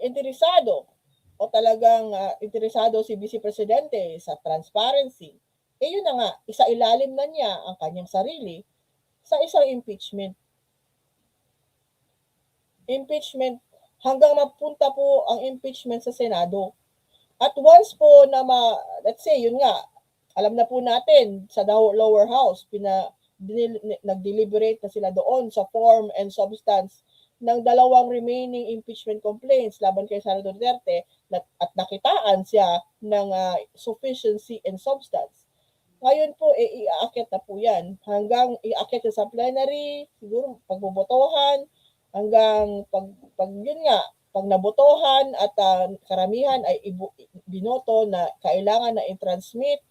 interesado o talagang interesado si Vice Presidente sa transparency, yun na nga, isailalim na niya ang kanyang sarili sa isang impeachment. Impeachment, hanggang mapunta po ang impeachment sa Senado. At once po na let's say, yun nga, alam na po natin sa lower house, nag-deliberate na sila doon sa form and substance ng dalawang remaining impeachment complaints laban kay Sara Duterte at nakitaan siya ng sufficiency and substance. Ngayon po, iaakit na po yan. Hanggang iaakit sa plenary, siguro pagbobotohan, hanggang yun nga, pag nabotohan at karamihan ay binoto na kailangan na i-transmit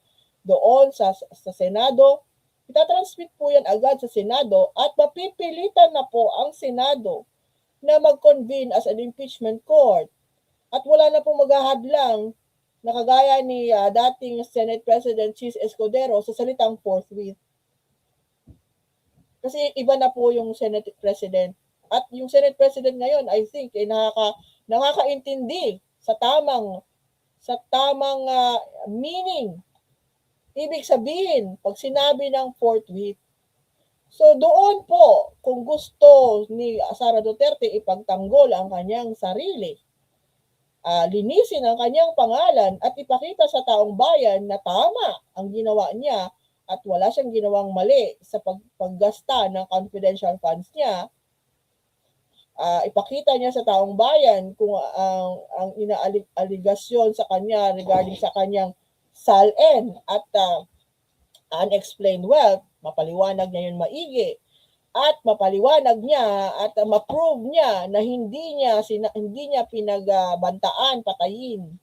doon sa Senado, itatransmit po yan agad sa Senado at mapipilitan na po ang Senado na mag-convene as an impeachment court. At wala na pong maghahadlang na kagaya ni dating Senate President Chis Escudero sa salitang forthwith. Kasi iba na po yung Senate President. At yung Senate President ngayon, I think, ay nakakaintindi sa tamang meaning. Ibig sabihin, pag sinabi ng forthwith. So doon po, kung gusto ni Sara Duterte ipagtanggol ang kanyang sarili, linisin ang kanyang pangalan at ipakita sa taong bayan na tama ang ginawa niya at wala siyang ginawang mali sa paggasta ng confidential funds niya, ipakita niya sa taong bayan kung ang inaaligasyon sa kanya regarding sa kanyang SALN at unexplained wealth, mapaliwanag niya yun maigi at mapaliwanag niya at ma-prove niya na hindi niya pinagbantaan patayin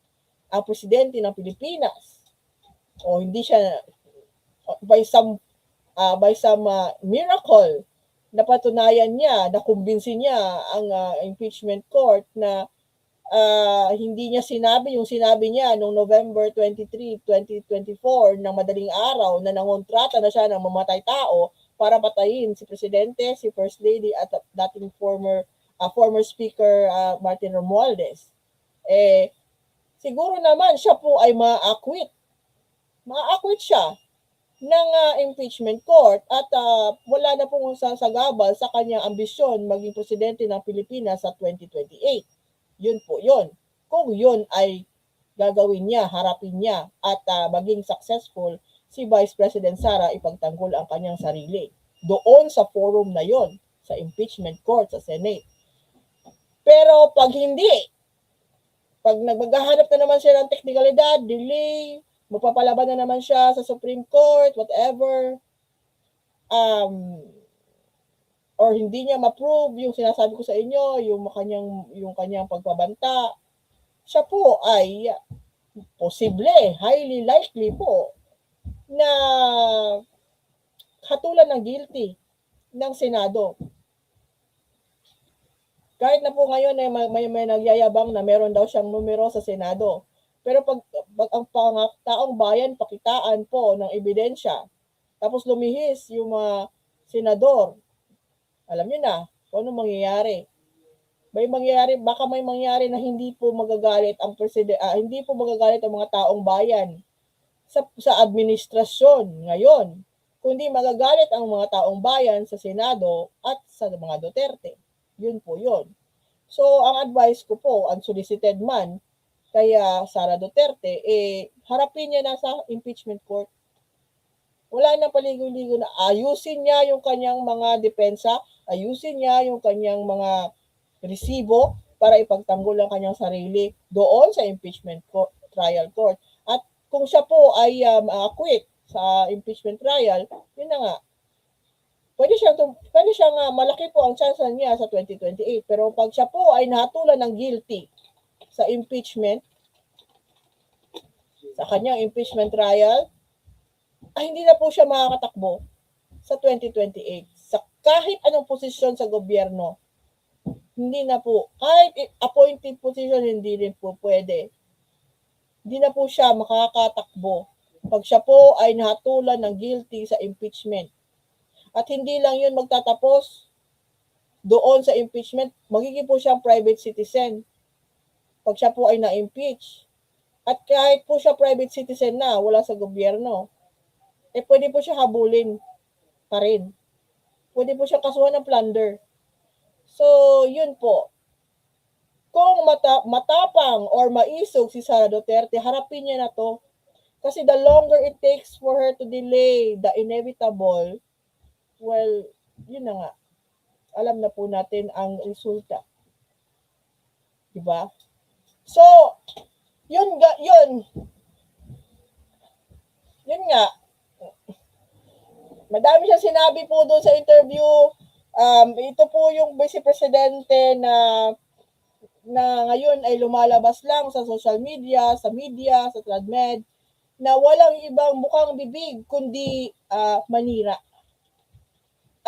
ang presidente ng Pilipinas o hindi siya by some miracle napatunayan niya, nakumbinsi niya ang impeachment court na hindi niya sinabi yung sinabi niya noong November 23, 2024 ng madaling araw na nangontrata na siya ng mamatay tao para patayin si Presidente, si First Lady at dating former Speaker Martin Romualdez. Siguro naman siya po ay ma-acquit. Ma-acquit siya ng impeachment court at wala na pong sasagabal sa kanyang ambisyon maging presidente ng Pilipinas sa 2028. Yun po yun. Kung yun ay gagawin niya, harapin niya at maging successful si Vice President Sara ipagtanggol ang kanyang sarili doon sa forum na yon, sa impeachment court, sa Senate. Pero pag hindi, pag maghahanap na naman siya ng teknikalidad, delay, magpapalaban na naman siya sa Supreme Court, whatever, or hindi niya ma-prove yung sinasabi ko sa inyo, yung kanyang pagpabanta, siya po ay posible, highly likely po na hatulan ng guilty ng Senado. Kahit na po ngayon ay may nagyayabang na meron daw siyang numero sa Senado. Pero pag ang taong bayan pakitaan po ng ebidensya, tapos lumihis yung mga senador, alam niyo na kung ano mangyayari. Baka may mangyari na hindi po magagalit ang hindi po magagalit ang mga taong bayan sa administrasyon ngayon, kundi magagalit ang mga taong bayan sa Senado at sa mga Duterte. Yun po yun. So, ang advice ko po, unsolicited man, kaya Sara Duterte, harapin niya na sa impeachment court. Wala nang paligoy-ligoy na ayusin niya yung kanyang mga depensa, ayusin niya yung kanyang mga resibo para ipagtanggol ang kanyang sarili doon sa impeachment trial court. At kung siya po ay acquit sa impeachment trial, yun na nga, pwede siyang malaki po ang chance niya sa 2028. Pero pag siya po ay nahatulan ng guilty sa impeachment, sa kanyang impeachment trial, hindi na po siya makakatakbo sa 2028. Sa kahit anong posisyon sa gobyerno, hindi na po. Kahit appointed position, hindi rin po pwede. Hindi na po siya makakatakbo pag siya po ay nahatulan ng guilty sa impeachment. At hindi lang yun magtatapos doon sa impeachment, magiging po siyang private citizen. pag siya po ay na-impeach. At kahit po siya private citizen na, wala sa gobyerno, pwede po siya habulin pa rin. Pwede po siya kasuhan ng plunder. So, yun po. Kung matapang or maisog si Sara Duterte, harapin niya na to. Kasi the longer it takes for her to delay the inevitable, well, yun na nga. Alam na po natin ang resulta. Diba? So, yun nga. Madami siyang sinabi po doon sa interview. Ito po yung vice presidente na ngayon ay lumalabas lang sa social media, sa TradMed, na walang ibang bukang bibig kundi manira.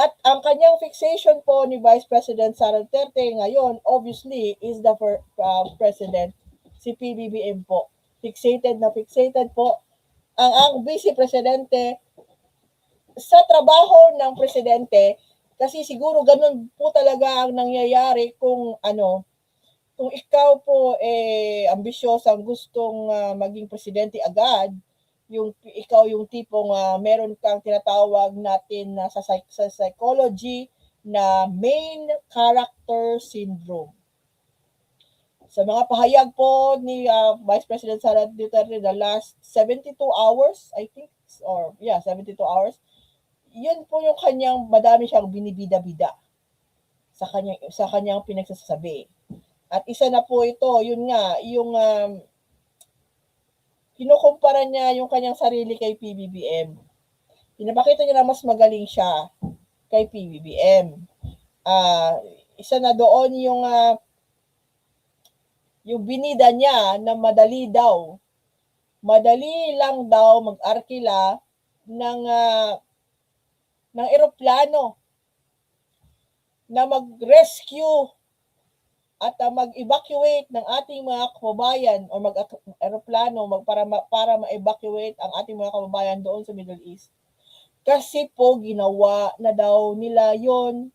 At ang kanyang fixation po ni Vice President Sara Duterte ngayon, obviously, is the President, si PBBM po. Fixated po ang Vice Presidente sa trabaho ng Presidente, kasi siguro ganun po talaga ang nangyayari kung ikaw po ambisyosang gustong maging presidente agad, ikaw yung tipong meron kang tinatawag natin sa psychology na main character syndrome. Sa mga pahayag po ni Vice President Sara Duterte the last 72 hours, I think, 72 hours, yun po yung kanyang madami siyang binibida-bida sa kanyang pinagsasabi. At isa na po ito, yun nga, yung kinukumpara niya yung kanyang sarili kay PBBM. Pinapakita niya na mas magaling siya kay PBBM. Isa na doon yung binida niya na madali lang daw mag-arkila ng eroplano na mag-rescue at mag-evacuate ng ating mga kababayan o mag-aeroplano para ma-evacuate ang ating mga kababayan doon sa Middle East. Kasi po ginawa na daw nila yon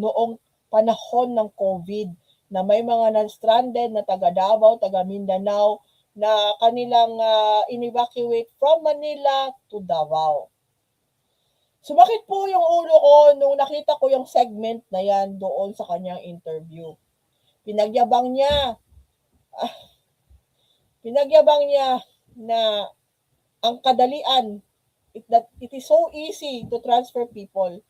noong panahon ng COVID, na may mga na-stranded na taga Davao, taga Mindanao na kanilang in-evacuate from Manila to Davao. Sumakit po yung ulo ko nung nakita ko yung segment na yan doon sa kanyang interview. Pinagyabang niya na ang kadalian, it is so easy to transfer people.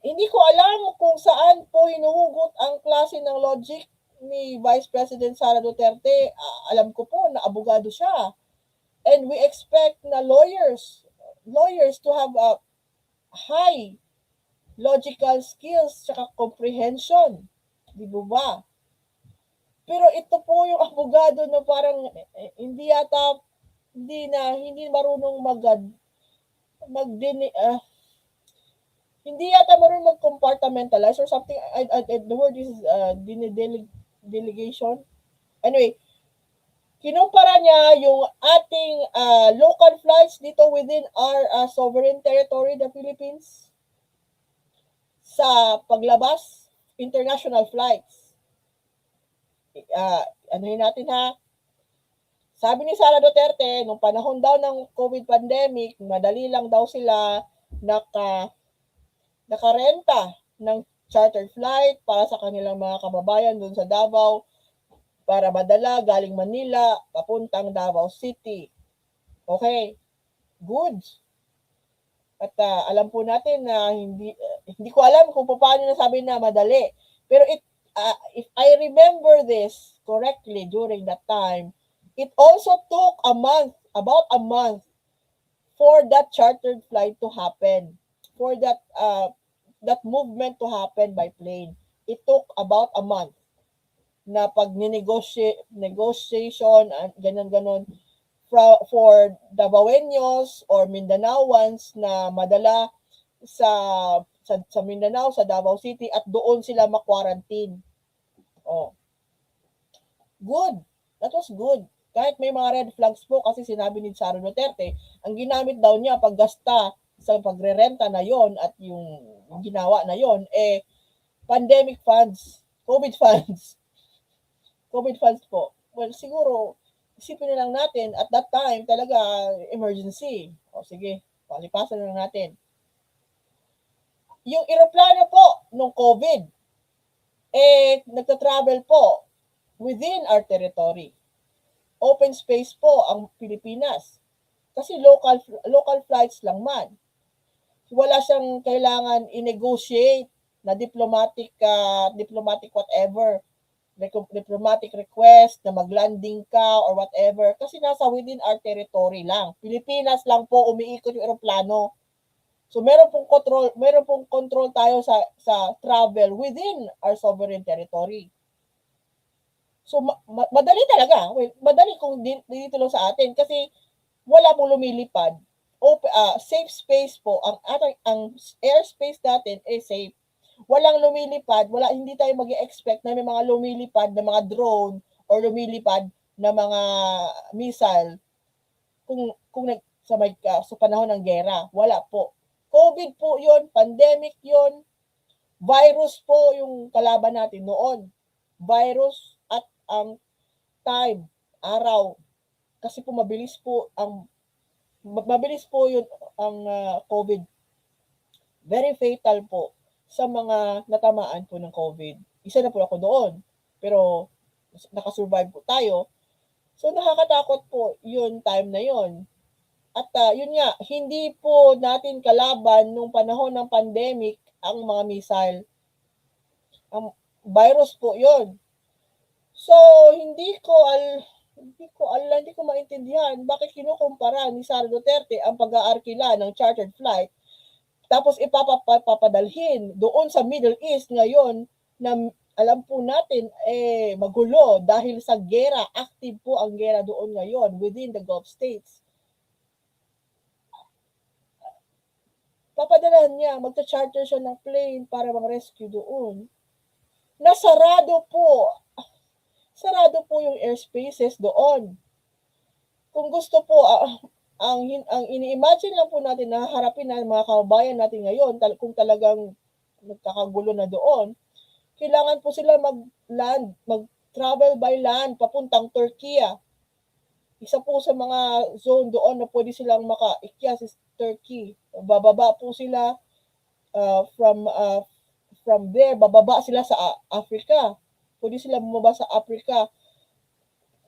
Hindi ko alam kung saan po hinuhugot ang klase ng logic ni Vice President Sara Duterte. Alam ko po na abogado siya. And we expect na lawyers to have a high logical skills tsaka comprehension. Di ba? Pero ito po yung abogado na parang hindi marunong hindi yata marunong mag-compartmentalize or something. The word is delegation. Anyway, kinumpara niya yung ating local flights dito within our sovereign territory, the Philippines, sa paglabas, international flights. Anuhin natin ha. Sabi ni Sara Duterte, nung panahon daw ng COVID pandemic, madali lang daw sila nakarenta ng chartered flight para sa kanilang mga kababayan doon sa Davao, para madala galing Manila papuntang Davao City. Okay, good. At alam po natin na hindi ko alam kung paano nasabi na madali. Pero if I remember this correctly during that time, it also took about a month for that chartered flight to happen, for that movement to happen by plane. It took about a month na pag negotiation ganun for Davaoenos or Mindanaoans na madala sa Mindanao, sa Davao City, at doon sila ma-quarantine. Good. That was good. Kahit may mga red flags po, kasi sinabi ni Sara Duterte, ang ginamit daw niya paggasta sa pagrerenta na yon at yung ginawa na yon, pandemic funds, COVID funds. COVID funds po. Well, siguro, isipin na lang natin, at that time, talaga, emergency. O sige, palipasan na lang natin. Yung eroplano po, nung COVID, nagta-travel po within our territory. Open space po ang Pilipinas. Kasi local flights lang man. Wala siyang kailangan i-negotiate na diplomatic whatever, diplomatic request na maglanding ka or whatever, kasi nasa within our territory lang. Pilipinas lang po umiikot yung eroplano. So meron pong control tayo sa travel within our sovereign territory. So madali talaga. Well, madali kung dito lang sa atin kasi wala pong lumilipad. Safe space po, ang airspace natin is safe. Walang lumilipad, hindi tayo mag-expect na may mga lumilipad na mga drone or lumilipad na mga missile sa panahon ng giyera. Wala po. COVID po 'yon, pandemic 'yon. Virus po yung kalaban natin noon. Virus at time, araw. Kasi po mabilis po yun ang COVID. Very fatal po sa mga natamaan po ng COVID. Isa na po ako doon. Pero nakasurvive po tayo. So nakakatakot po yun time na yun. At yun nga, hindi po natin kalaban nung panahon ng pandemic ang mga missile. Ang virus po yun. So hindi ko maintindihan bakit kinukumpara ni Sara Duterte ang pag-aarkila ng chartered flight tapos ipapadalhin doon sa Middle East ngayon na alam po natin magulo dahil sa gera, active po ang gera doon ngayon within the Gulf states. Papadalahan niya, magta-charter siya ng plane para mag-rescue doon. Sarado po yung airspaces doon. Kung gusto po, ang ini-imagine lang po natin na harapin ng mga kababayan natin ngayon, kung talagang nagkakagulo na doon, kailangan po sila mag-travel by land papuntang Turkey. Isa po sa mga zone doon na pwede silang makaikyas is Turkey. Bababa po sila from there, bababa sila sa Africa. Pwede sila bumaba sa Africa.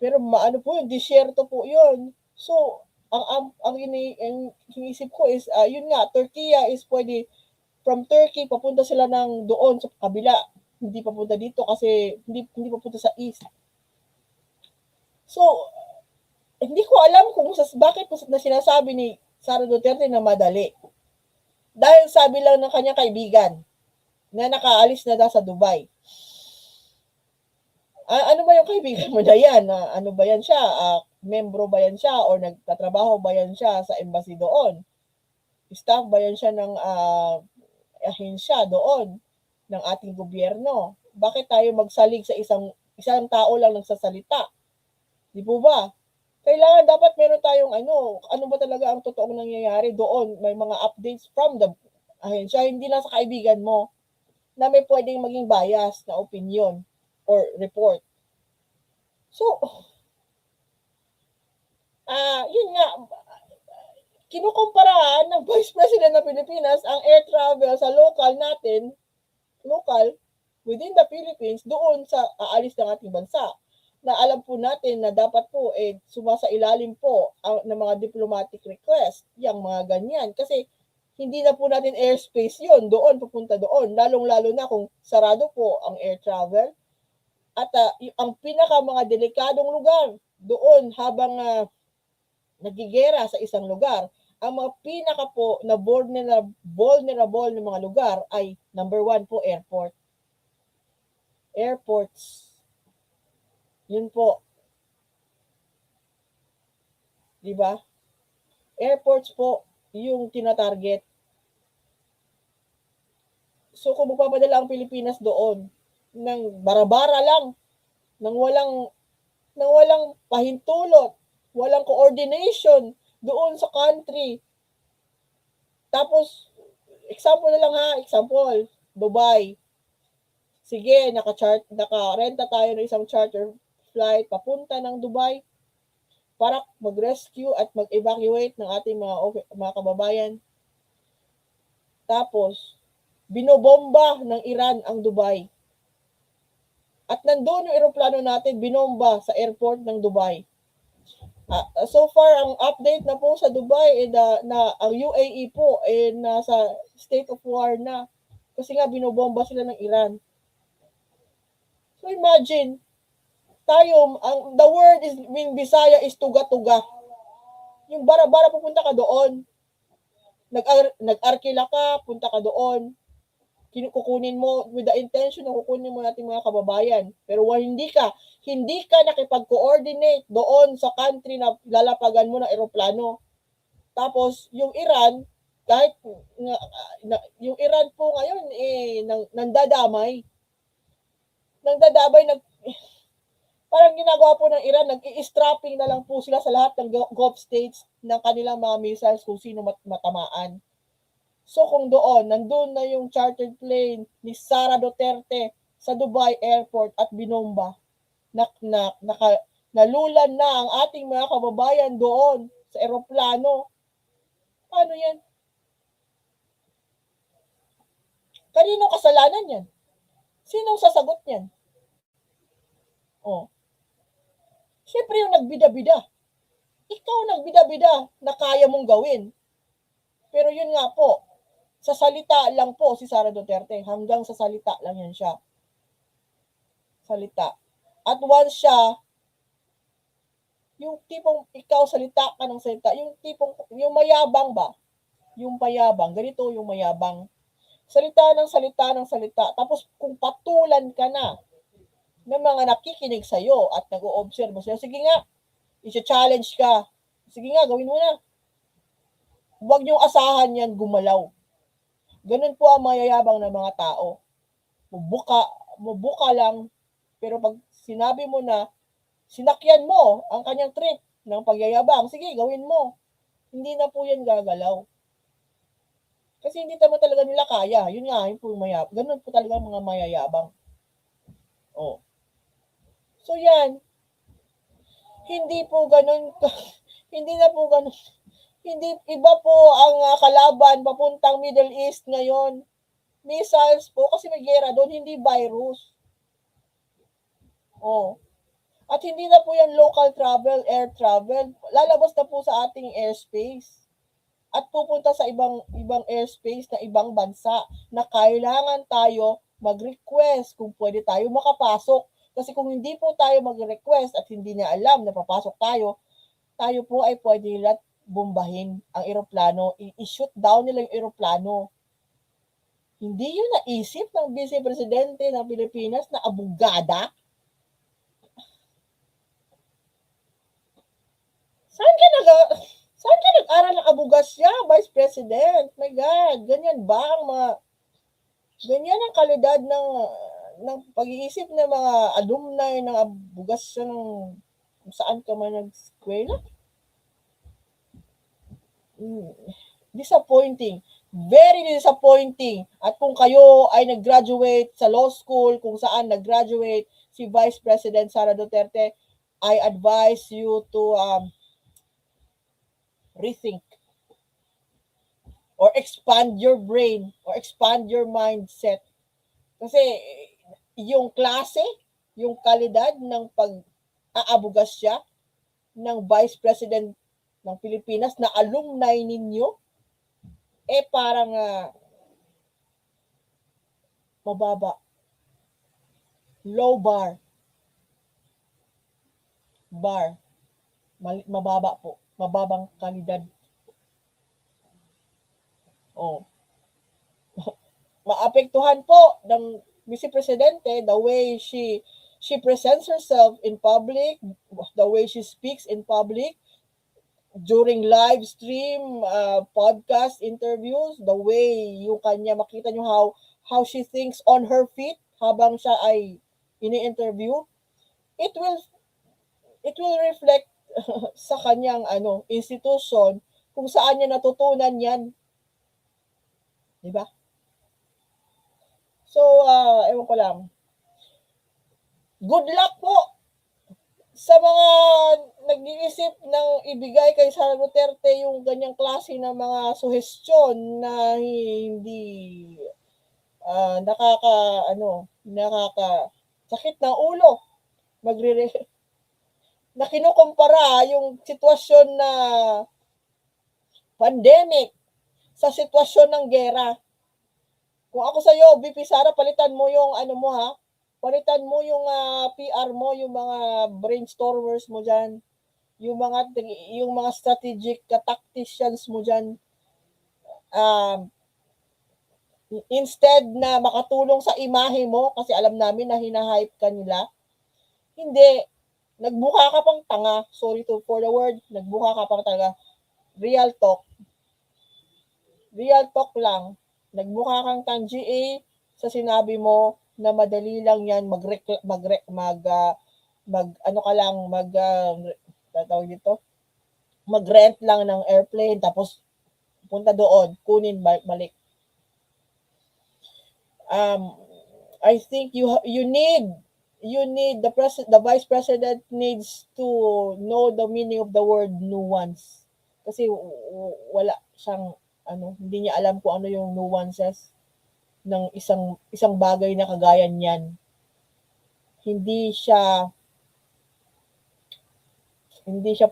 Pero maano po yun, disyerto po yun. So, ang iniisip ko is, yun nga, Turkey is pwede, from Turkey, papunta sila ng doon sa kabila. Hindi papunta dito kasi hindi papunta sa east. So, hindi ko alam kung bakit na sinasabi ni Sara Duterte na madali. Dahil sabi lang ng kanyang kaibigan na nakaalis na daw sa Dubai. Ano ba yung kaibigan mo na yan? Ano ba yan siya? Membro ba yan siya? Or nagtatrabaho ba yan siya sa embassy doon? Staff ba yan siya ng ahensya doon ng ating gobyerno? Bakit tayo magsalig sa isang tao lang nagsasalita? Di po ba? Kailangan dapat meron tayong ano ba talaga ang totoong nangyayari doon? May mga updates from the ahensya, hindi lang sa kaibigan mo na may pwedeng maging bias na opinion or report. So, yun nga, kinukumpara ng Vice President ng Pilipinas ang air travel sa local, within the Philippines, doon sa aalis ng ating bansa. Na alam po natin na dapat po sumasailalim po ng mga diplomatic request, yung mga ganyan. Kasi hindi na po natin airspace yun, doon, pupunta doon. Lalong-lalo na kung sarado po ang air travel. At ang mga delikadong lugar doon habang nagigera sa isang lugar, ang mga pinaka po na vulnerable na mga lugar ay number 1 po, airports. Yun po. Di ba? Airports po yung tinatarget. So kung magpapadala ang Pilipinas doon ng bara-bara lang, nang walang pahintulot, walang coordination doon sa country. Tapos example, Dubai. sige, nakarenta tayo ng isang charter flight papunta ng Dubai para mag-rescue at mag-evacuate ng ating mga kababayan. Tapos, binobomba ng Iran ang Dubai. At nandoon yung eroplano natin, binomba sa airport ng Dubai. So far, ang update na po sa Dubai, na ang UAE po, nasa state of war na. Kasi nga, binobomba sila ng Iran. So imagine, the word is, in Bisaya is tuga-tuga. Yung bara-bara pupunta ka doon. Nag-arkila ka, punta ka doon. Kukunin mo with the intention na kukunin mo natin mga kababayan. Pero hindi ka nakipag-coordinate doon sa country na lalapagan mo ng eroplano. Tapos, yung Iran, kahit yung Iran po ngayon, nandadamay. Parang ginagawa po ng Iran, nag-i-strapping na lang po sila sa lahat ng Gulf states ng kanilang mga missiles kung sino matamaan. So kung nandun na yung chartered plane ni Sara Duterte sa Dubai Airport at binomba, nalulan na ang ating mga kababayan doon sa eroplano. Paano yan? Kanino kasalanan yan? Sinong sasagot yan? Siyempre yung nagbida-bida. Ikaw nagbida-bida na kaya mong gawin. Pero yun nga po, sa salita lang po si Sara Duterte. Hanggang sa salita lang yan siya. Salita. At once siya, yung tipong ikaw salita ka ng salita, yung tipong, yung mayabang ba? Yung mayabang, ganito yung mayabang. Salita ng salita. Tapos kung patulan ka na ng mga nakikinig sa'yo at nag-o-observe sa'yo, sige nga, i-challenge ka. Sige nga, gawin mo na. Huwag niyong asahan yan gumalaw. Ganun po ang mayayabang ng mga tao. Mubuka lang, pero pag sinabi mo na, sinakyan mo ang kanyang trip ng pagyayabang, sige, gawin mo. Hindi na po yan gagalaw. Kasi hindi naman talaga nila kaya. Yun nga, yun po yung mayabang. Ganun po talaga mga mayayabang. So yan, hindi po ganun, hindi na po ganun. Hindi, iba po ang kalaban papuntang Middle East ngayon. Missiles po, kasi may gera doon, hindi virus. At hindi na po yan local travel, air travel. Lalabas na po sa ating airspace. At pupunta sa ibang airspace na ibang bansa na kailangan tayo mag-request kung pwede tayo makapasok. Kasi kung hindi po tayo mag-request at hindi niya alam na papasok tayo po ay pwede nila bombahin ang eroplano, i-shoot down nila yung eroplano. Hindi yun naisip ng Vice Presidente ng Pilipinas na abogada? Saan ka nag-aral ng abogasya, Vice President? My God, ganyan ba ganyan ang kalidad ng pag-iisip ng mga alumni ng abogasya ng kung saan ka man nag-eskwela? Disappointing. Very disappointing. At kung kayo ay nag-graduate sa law school, kung saan nag-graduate si Vice President Sara Duterte, I advise you to rethink or expand your brain or expand your mindset. Kasi yung klase, yung kalidad ng pag-aabogasya ng Vice President ng Pilipinas na alumni ninyo, parang mababa. Low bar. Mababa po. Mababang kalidad. Maapektuhan po ng Vice Presidente the way she presents herself in public, the way she speaks in public, during live stream, podcast interviews, the way yung kanya, makita nyo how she thinks on her feet habang siya ay ini-interview, it will reflect sa kanyang institution kung saan niya natutunan yan. Diba? So, ewan ko lang. Good luck po sa mga nag-iisip ng ibigay kay Sara Duterte yung ganyang klase ng mga suhestyon na hindi nakakasakit ng ulo. Na kinukumpara yung sitwasyon na pandemic sa sitwasyon ng gera. Kung ako sa'yo, VP Sara, palitan mo yung palitan mo yung PR mo, yung mga brainstormers mo dyan, yung mga strategic tacticians mo dyan. Instead na makatulong sa imahe mo, kasi alam namin na hinahype ka nila, hindi, nagbuka ka pang tanga, sorry for the word, nagbuka ka pang tanga, real talk lang, nagbuka kang tang-GA sa sinabi mo na madali lang yan mag-rent lang ng airplane tapos punta doon, kunin balik. I think you need the vice president needs to know the meaning of the word nuance. Kasi wala siyang hindi niya alam kung ano yung nuances ng isang bagay na kagaya niyan. Hindi siya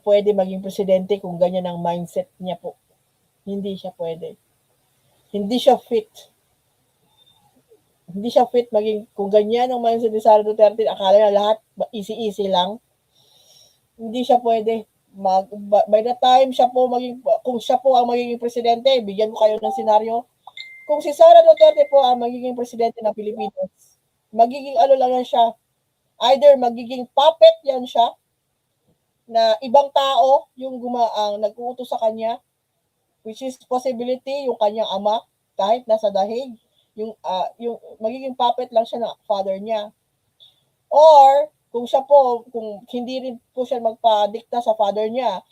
pwede maging presidente kung ganyan ang mindset niya po. Hindi siya pwede. Hindi siya fit maging, kung ganyan ang mindset ni Sara Duterte, akala niya lahat easy lang. Hindi siya pwede. By the time kung siya po ang magiging presidente, bigyan ko kayo ng senaryo. Kung si Sara Duterte po ang magiging presidente ng Pilipinas, magiging lang yan siya. Either magiging puppet yan siya, na ibang tao yung nag-uutos sa kanya, which is possibility yung kanyang ama, kahit nasa dahig, yung magiging puppet lang siya ng father niya. Or kung hindi rin po siya magpadikta sa father niya,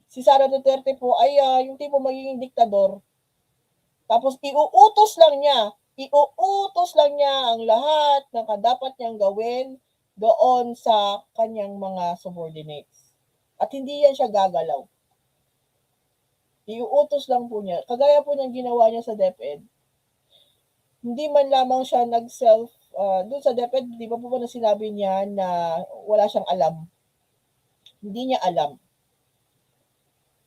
si Sara Duterte po ay yung tipo magiging diktador. Tapos iuutos lang niya ang lahat ng dapat niyang gawin doon sa kanyang mga subordinates. At hindi yan siya gagalaw. Iuutos lang po niya. Kagaya po ng ginawa niya sa DepEd. Hindi man lamang siya doon sa DepEd, di ba po na sinabi niya na wala siyang alam. Hindi niya alam.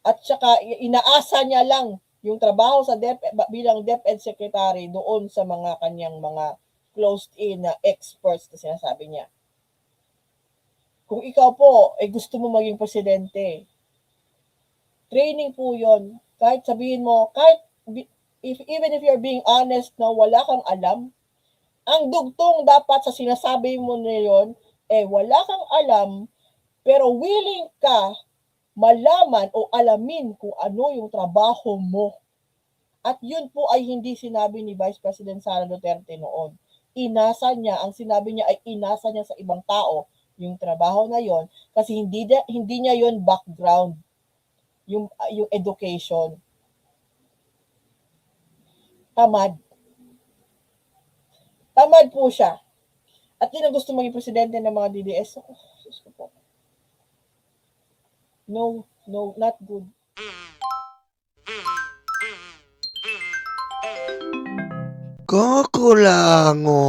At saka inaasa niya lang yung trabaho sa DepEd bilang DepEd secretary doon sa mga kanyang mga closed-in na experts na sinasabi niya. Kung ikaw po gusto mo maging presidente, training po yon. Kahit sabihin mo, even if you're being honest na wala kang alam, ang dugtong dapat sa sinasabi mo na yon, wala kang alam, pero willing ka malaman o alamin kung ano yung trabaho mo. At yun po ay hindi sinabi ni Vice President Sara Duterte noon. Ang sinabi niya ay inasa niya sa ibang tao yung trabaho na yon, kasi hindi niya yon background, yung education. Tamad po siya. At yun ang gusto maging presidente ng mga DDS. No, not good. Kakulango.